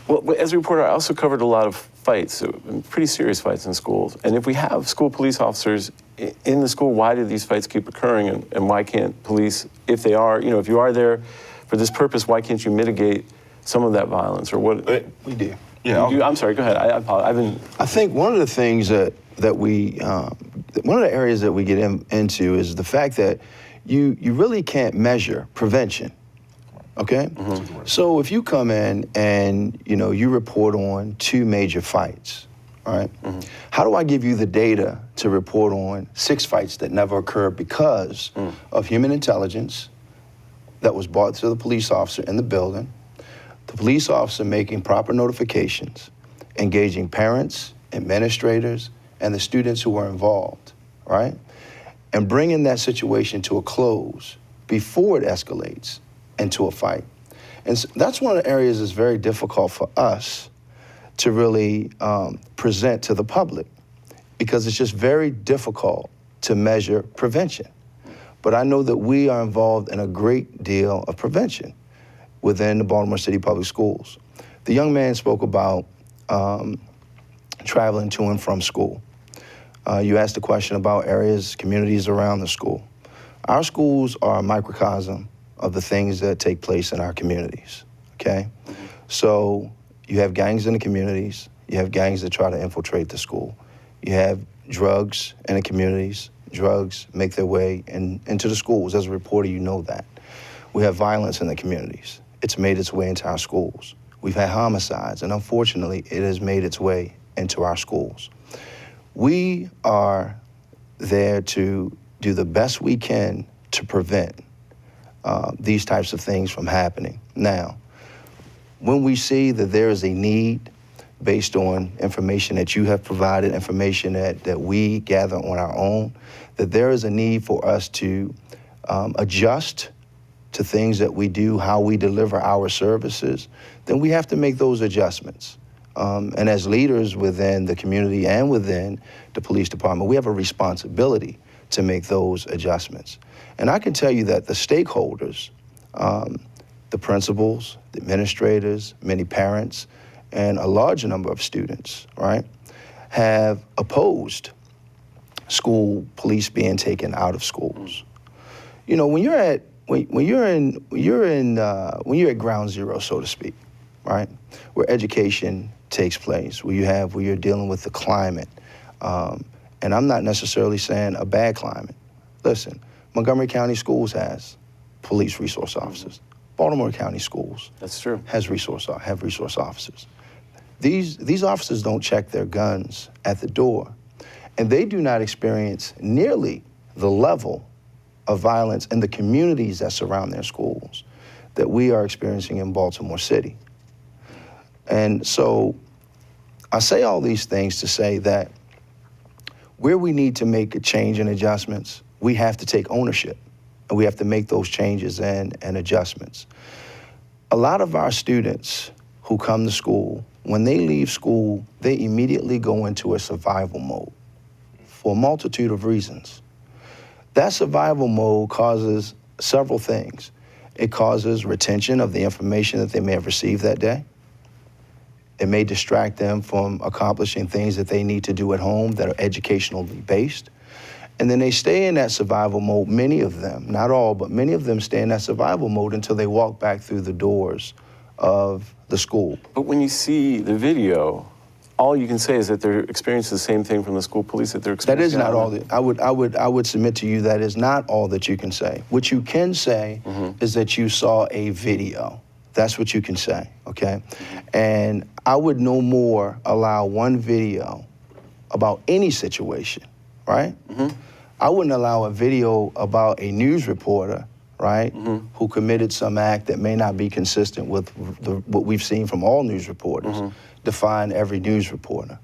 Well, as a reporter, I also covered a lot of fights, pretty serious fights in schools. And if we have school police officers in the school, why do these fights keep occurring? And why can't police, if they are, if you are there for this purpose, why can't you mitigate some of that violence? Or what? We do. Yeah. I'm sorry, go ahead. I apologize. I think one of the things that we, one of the areas that we get into is the fact that you really can't measure prevention. Okay? Mm-hmm. So if you come in and, you report on 2 major fights, all right? Mm-hmm. How do I give you the data to report on 6 fights that never occurred because of human intelligence that was brought to the police officer in the building, the police officer making proper notifications, engaging parents, administrators, and the students who were involved, right? And bringing that situation to a close before it escalates into a fight. And so that's one of the areas that's very difficult for us to really present to the public, because it's just very difficult to measure prevention. But I know that we are involved in a great deal of prevention within the Baltimore City Public Schools. The young man spoke about traveling to and from school. You asked a question about areas, communities around the school. Our schools are a microcosm of the things that take place in our communities, okay? So you have gangs in the communities, you have gangs that try to infiltrate the school. You have drugs in the communities, drugs make their way into the schools. As a reporter, you know that. We have violence in the communities. It's made its way into our schools. We've had homicides, and unfortunately, it has made its way into our schools. We are there to do the best we can to prevent these types of things from happening. Now, when we see that there is a need based on information that you have provided, information that we gather on our own, that there is a need for us to adjust to things that we do, how we deliver our services, then we have to make those adjustments. And as leaders within the community and within the police department, we have a responsibility to make those adjustments. And I can tell you that the stakeholders, the principals, the administrators, many parents, and a large number of students, right, have opposed school police being taken out of schools. When you're at ground zero, so to speak, right, where education takes place, where you're dealing with the climate, and I'm not necessarily saying a bad climate. Listen, Montgomery County Schools has police resource officers. Baltimore County Schools have resource officers. These officers don't check their guns at the door, and they do not experience nearly the level of violence in the communities that surround their schools that we are experiencing in Baltimore City. And so I say all these things to say that where we need to make a change and adjustments, we have to take ownership, and we have to make those changes and adjustments. A lot of our students who come to school, when they leave school, they immediately go into a survival mode for a multitude of reasons. That survival mode causes several things. It causes retention of the information that they may have received that day. It may distract them from accomplishing things that they need to do at home that are educationally based. And then they stay in that survival mode, many of them, not all, but many of them stay in that survival mode until they walk back through the doors of the school. But when you see the video, all you can say is that they're experiencing the same thing from the school police that they're experiencing. That is not all. I would submit to you that is not all that you can say. What you can say is that you saw a video. That's what you can say, okay? And I would no more allow one video about any situation, right? I wouldn't allow a video about a news reporter, right, who committed some act that may not be consistent with what we've seen from all news reporters, define every news reporter.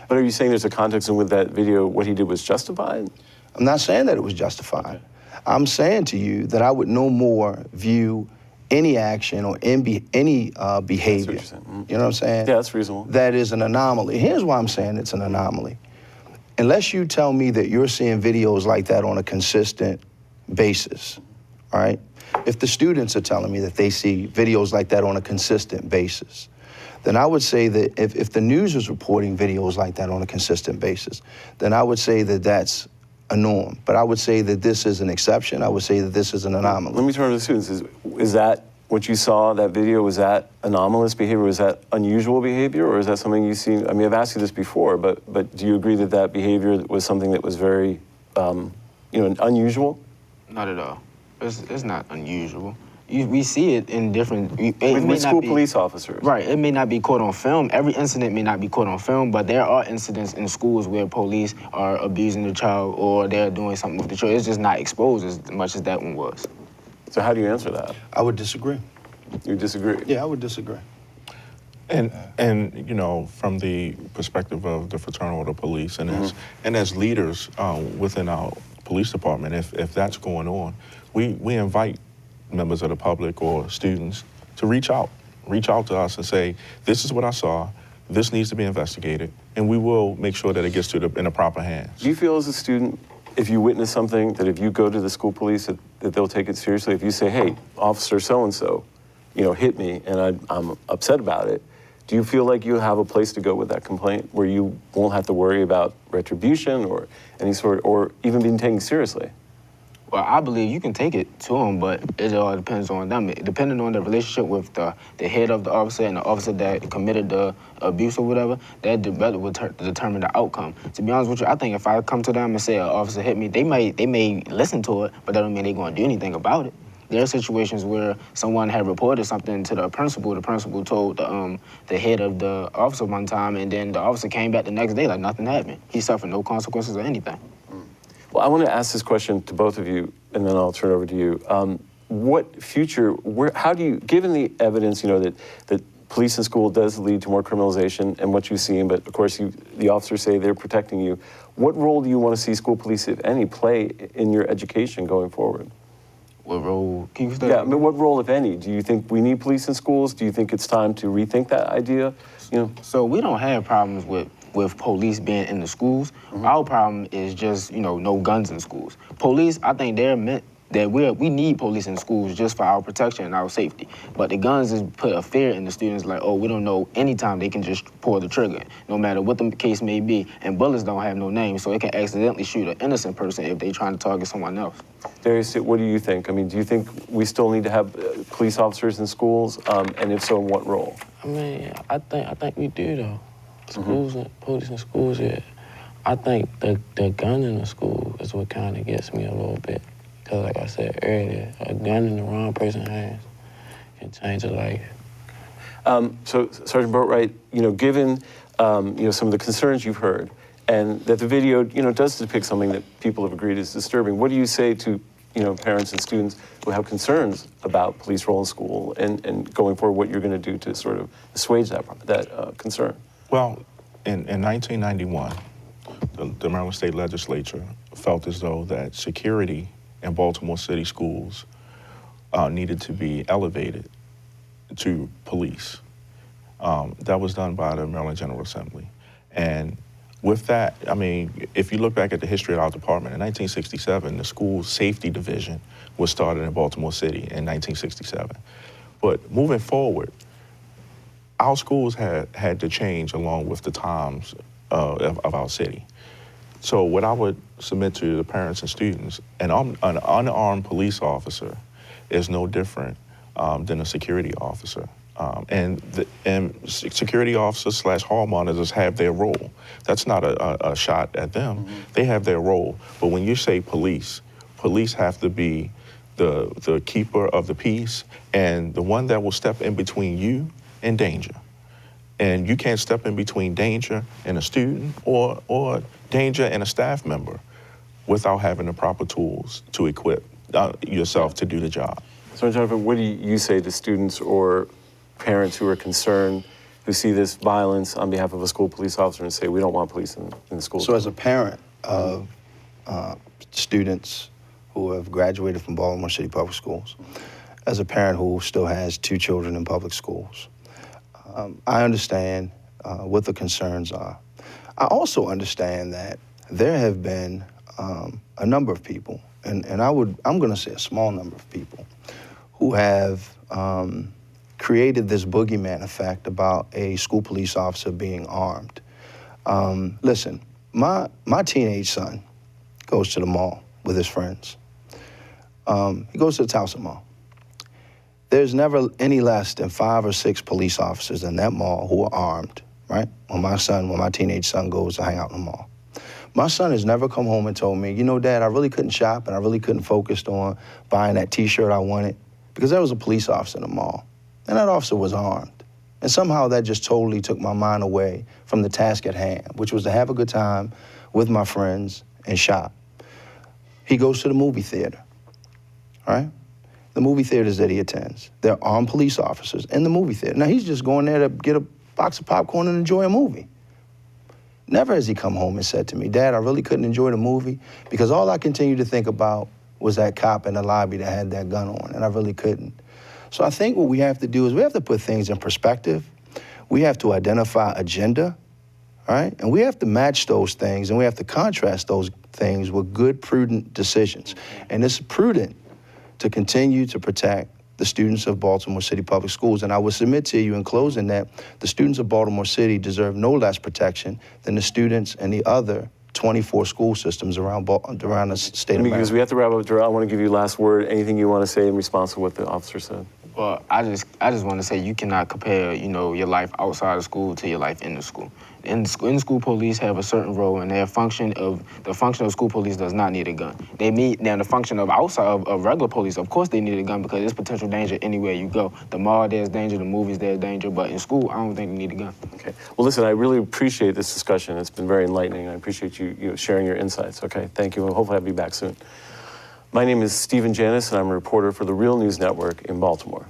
But are you saying there's a context in with that video, what he did was justified? I'm not saying that it was justified. Okay. I'm saying to you that I would no more view any action or any behavior, you know what I'm saying? Yeah, that's reasonable. That is an anomaly. Here's why I'm saying it's an anomaly. Unless you tell me that you're seeing videos like that on a consistent basis, all right? If the students are telling me that they see videos like that on a consistent basis, then I would say that if the news is reporting videos like that on a consistent basis, then I would say that that's a norm. But I would say that this is an exception. I would say that this is an anomaly. Let me turn to the students. Is that what you saw, that video, was that anomalous behavior? Was that unusual behavior? Or is that something you see? I mean, I've asked you this before, but do you agree that that behavior was something that was very, unusual? Not at all. It's not unusual. We see it in different... With school police officers. Right. It may not be caught on film. Every incident may not be caught on film, but there are incidents in schools where police are abusing the child or they're doing something with the child. It's just not exposed as much as that one was. So how do you answer that? I would disagree. You disagree? Yeah, I would disagree. And from the perspective of the fraternal order police and as leaders within our police department, if that's going on, we invite members of the public or students to reach out to us and say, this is what I saw, this needs to be investigated, and we will make sure that it gets in the proper hands. Do you feel as a student, if you witness something, that if you go to the school police, that they'll take it seriously? If you say, hey, officer so-and-so, hit me, and I'm upset about it, do you feel like you have a place to go with that complaint where you won't have to worry about retribution or any sort, or even being taken seriously? Well, I believe you can take it to them, but it all depends on them. Depending on the relationship with the head of the officer and the officer that committed the abuse or whatever, that will determine the outcome. To be honest with you, I think if I come to them and say an officer hit me, they may listen to it, but that don't mean they're going to do anything about it. There are situations where someone had reported something to the principal. The principal told the head of the officer one time, and then the officer came back the next day like nothing happened. He suffered no consequences or anything. Well, I want to ask this question to both of you, and then I'll turn it over to you. What future, how do you, given the evidence, that police in school does lead to more criminalization and what you've seen, but of course the officers say they're protecting you, what role do you want to see school police, if any, play in your education going forward? What role? Can you start? Yeah, I mean, what role, if any? Do you think we need police in schools? Do you think it's time to rethink that idea? So we don't have problems with police being in the schools. Mm-hmm. Our problem is just, no guns in schools. Police, I think they're meant that we need police in schools just for our protection and our safety. But the guns is put a fear in the students like, oh, we don't know anytime they can just pull the trigger, no matter what the case may be. And bullets don't have no name, so it can accidentally shoot an innocent person if they're trying to target someone else. Darius, what do you think? I mean, do you think we still need to have police officers in schools? And if so, in what role? I mean, I think we do, though. Schools and police in schools, yeah. I think the gun in the school is what kind of gets me a little bit. Because like I said earlier, a gun in the wrong person's hands can change a life. So Sergeant Boatwright, given some of the concerns you've heard, and that the video does depict something that people have agreed is disturbing, what do you say to parents and students who have concerns about police role in school and going forward, what you're going to do to sort of assuage that concern? Well, in 1991, the Maryland State Legislature felt as though that security in Baltimore City schools needed to be elevated to police. That was done by the Maryland General Assembly. And with that, I mean, if you look back at the history of our department, in 1967, the school safety division was started in Baltimore City in 1967. But moving forward, our schools had to change along with the times of our city. So what I would submit to the parents and students, an unarmed police officer is no different than a security officer. And security officers / hall monitors have their role. That's not a shot at them. Mm-hmm. They have their role. But when you say police have to be the keeper of the peace and the one that will step in between you and danger. And you can't step in between danger and a student or danger and a staff member without having the proper tools to equip yourself to do the job. So, Jonathan, what do you say to students or parents who are concerned, who see this violence on behalf of a school police officer and say, we don't want police in the school? So as a parent of students who have graduated from Baltimore City Public Schools, as a parent who still has 2 children in public schools, I understand what the concerns are. I also understand that there have been a number of people, and I'm going to say a small number of people, who have created this boogeyman effect about a school police officer being armed. Listen, my teenage son goes to the mall with his friends. He goes to the Towson Mall. There's never any less than 5 or 6 police officers in that mall who are armed, right? When my teenage son goes to hang out in the mall. My son has never come home and told me, you know, Dad, I really couldn't shop and I really couldn't focus on buying that T-shirt I wanted because there was a police officer in the mall, and that officer was armed. And somehow that just totally took my mind away from the task at hand, which was to have a good time with my friends and shop. He goes to the movie theater, all right? The movie theaters that he attends, there are armed police officers in the movie theater. Now, he's just going there to get a box of popcorn and enjoy a movie. Never has he come home and said to me, Dad, I really couldn't enjoy the movie because all I continued to think about was that cop in the lobby that had that gun on, and I really couldn't. So I think what we have to do is we have to put things in perspective. We have to identify agenda, all right? And we have to match those things, and we have to contrast those things with good, prudent decisions. And it's prudent to continue to protect the students of Baltimore City Public Schools. And I would submit to you in closing that the students of Baltimore City deserve no less protection than the students in the other 24 school systems around the state of Maryland. Because we have to wrap up, Darrell, I want to give you last word. Anything you want to say in response to what the officer said? Well, I just want to say you cannot compare, you know, your life outside of school to your life in the school. In-school police have a certain role, and the function of school police does not need a gun. They meet now the function of outside of regular police. Of course, they need a gun because there's potential danger anywhere you go. The mall, there's danger. The movies, there's danger. But in school, I don't think they need a gun. Okay. Well, listen, I really appreciate this discussion. It's been very enlightening. I appreciate you sharing your insights. Okay. Thank you. And hopefully, I'll be back soon. My name is Stephen Janis, and I'm a reporter for the Real News Network in Baltimore.